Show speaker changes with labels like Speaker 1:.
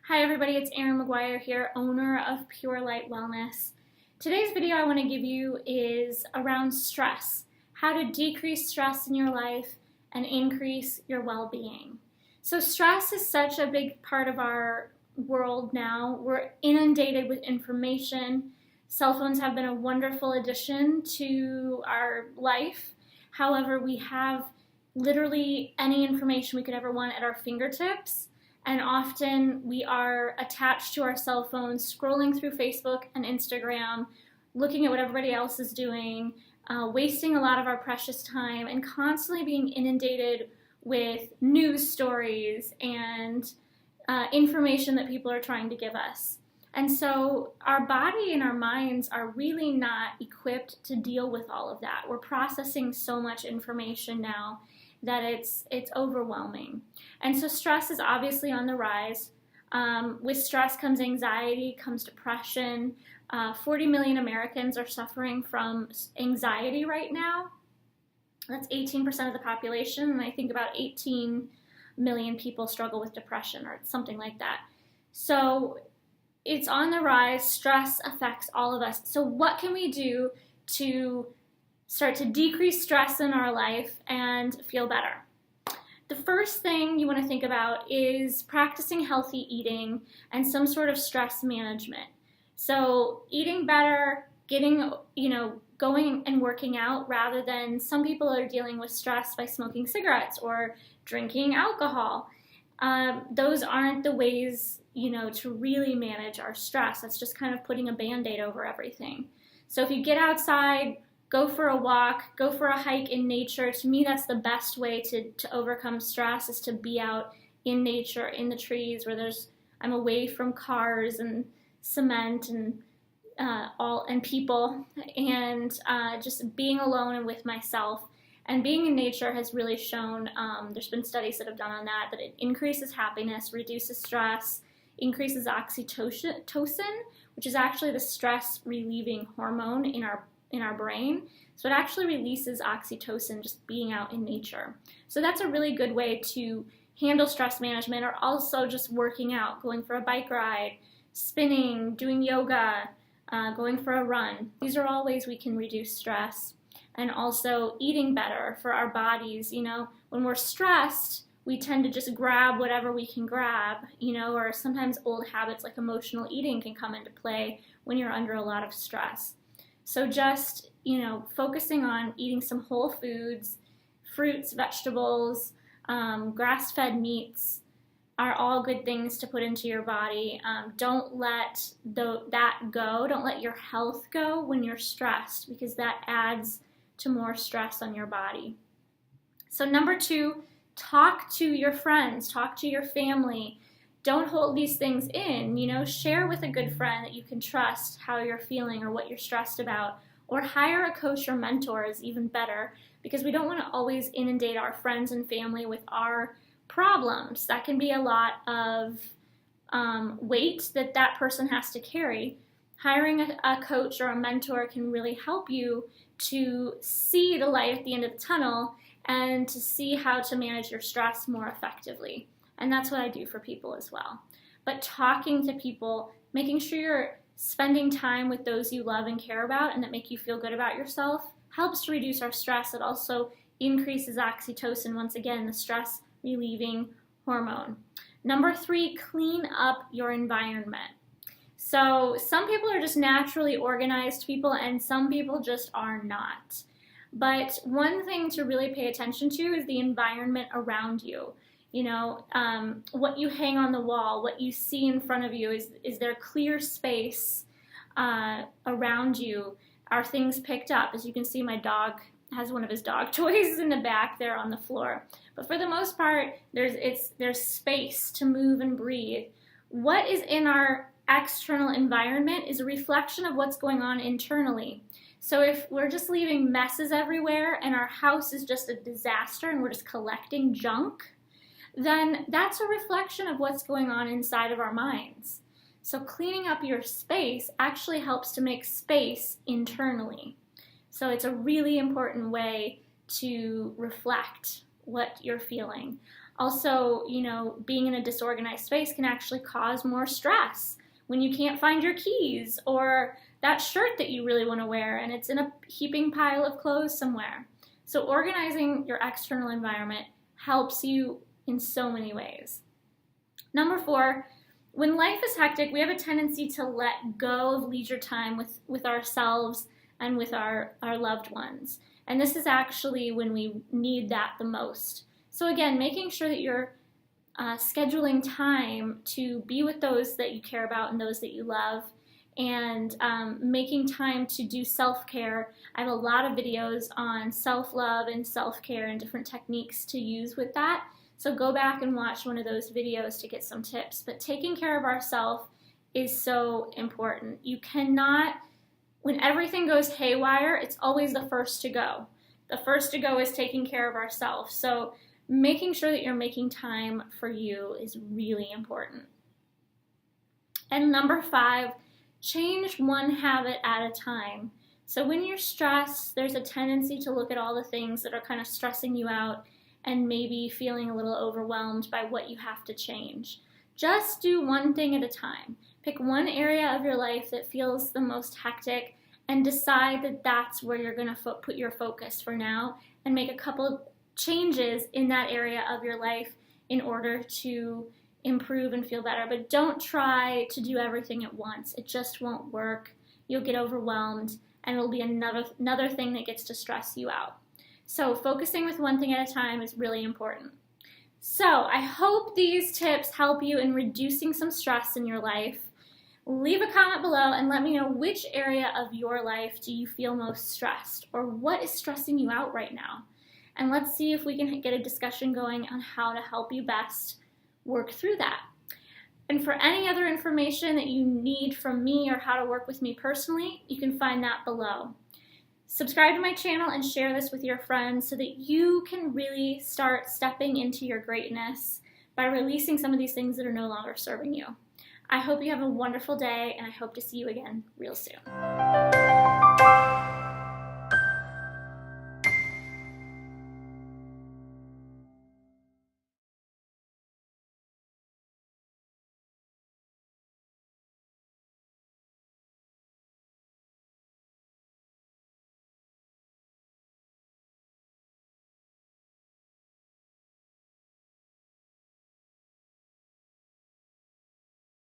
Speaker 1: Hi everybody, it's Erin McGuire here, owner of Pure Light Wellness. Today's video I want to give you is around stress, how to decrease stress in your life and increase your well-being. So stress is such a big part of our world now. We're inundated with information. Cell phones have been a wonderful addition to our life. However, we have literally any information we could ever want at our fingertips. And often we are attached to our cell phones, scrolling through Facebook and Instagram, looking at what everybody else is doing, wasting a lot of our precious time, and constantly being inundated with news stories and information that people are trying to give us. And so our body and our minds are really not equipped to deal with all of that. We're processing so much information now that it's overwhelming. And so stress is obviously on the rise. With stress comes anxiety, comes depression. 40 million Americans are suffering from anxiety right now. That's 18% of the population, and I think about 18 million people struggle with depression or something like that. So it's on the rise. Stress affects all of us. So what can we do to start to decrease stress in our life and feel better? The first thing you want to think about is practicing healthy eating and some sort of stress management. So eating better, getting, going and working out, rather than some people are dealing with stress by smoking cigarettes or drinking alcohol. Those aren't the ways, to really manage our stress. That's just kind of putting a Band-Aid over everything. So if you get outside, go for a walk, go for a hike in nature. To me, that's the best way to overcome stress, is to be out in nature, in the trees, where I'm away from cars and cement and people, and just being alone and with myself. And being in nature has really shown, there's been studies that have done on that it increases happiness, reduces stress, increases oxytocin, which is actually the stress relieving hormone in our brain. So it actually releases oxytocin just being out in nature. So that's a really good way to handle stress management, or also just working out, going for a bike ride, spinning, doing yoga, going for a run. These are all ways we can reduce stress. And also eating better for our bodies. When we're stressed, we tend to just grab whatever we can grab, or sometimes old habits like emotional eating can come into play when you're under a lot of stress. So just, focusing on eating some whole foods, fruits, vegetables, grass-fed meats are all good things to put into your body. Don't let that go. Don't let your health go when you're stressed, because that adds to more stress on your body. So number 2, talk to your friends, talk to your family. Don't hold these things in, share with a good friend that you can trust how you're feeling or what you're stressed about, or hire a coach or mentor is even better, because we don't want to always inundate our friends and family with our problems. That can be a lot of weight that person has to carry. Hiring a coach or a mentor can really help you to see the light at the end of the tunnel and to see how to manage your stress more effectively. And that's what I do for people as well. But talking to people, making sure you're spending time with those you love and care about and that make you feel good about yourself, helps to reduce our stress. It also increases oxytocin, once again, the stress relieving hormone. Number 3, clean up your environment. So some people are just naturally organized people, and some people just are not. But one thing to really pay attention to is the environment around you. What you hang on the wall, what you see in front of you. Is there clear space around you? Are things picked up? As you can see, my dog has one of his dog toys in the back there on the floor. But for the most part, there's space to move and breathe. What is in our external environment is a reflection of what's going on internally. So if we're just leaving messes everywhere and our house is just a disaster and we're just collecting junk, then that's a reflection of what's going on inside of our minds. So cleaning up your space actually helps to make space internally. So it's a really important way to reflect what you're feeling. Also, being in a disorganized space can actually cause more stress when you can't find your keys or that shirt that you really want to wear and it's in a heaping pile of clothes somewhere. So organizing your external environment helps you in so many ways. Number 4, when life is hectic, we have a tendency to let go of leisure time with ourselves and with our loved ones. And this is actually when we need that the most. So again, making sure that you're scheduling time to be with those that you care about and those that you love, and making time to do self-care. I have a lot of videos on self-love and self-care and different techniques to use with that. So go back and watch one of those videos to get some tips. But taking care of ourselves is so important. You cannot, when everything goes haywire, it's always the first to go. The first to go is taking care of ourselves. So making sure that you're making time for you is really important. And number 5, change one habit at a time. So when you're stressed, there's a tendency to look at all the things that are kind of stressing you out and maybe feeling a little overwhelmed by what you have to change. Just do one thing at a time. Pick one area of your life that feels the most hectic and decide that that's where you're going to put your focus for now, and make a couple changes in that area of your life in order to improve and feel better. But don't try to do everything at once. It just won't work. You'll get overwhelmed and it'll be another thing that gets to stress you out. So focusing with one thing at a time is really important. So I hope these tips help you in reducing some stress in your life. Leave a comment below and let me know which area of your life do you feel most stressed, or what is stressing you out right now. And let's see if we can get a discussion going on how to help you best work through that. And for any other information that you need from me or how to work with me personally, you can find that below. Subscribe to my channel and share this with your friends so that you can really start stepping into your greatness by releasing some of these things that are no longer serving you. I hope you have a wonderful day, and I hope to see you again real soon.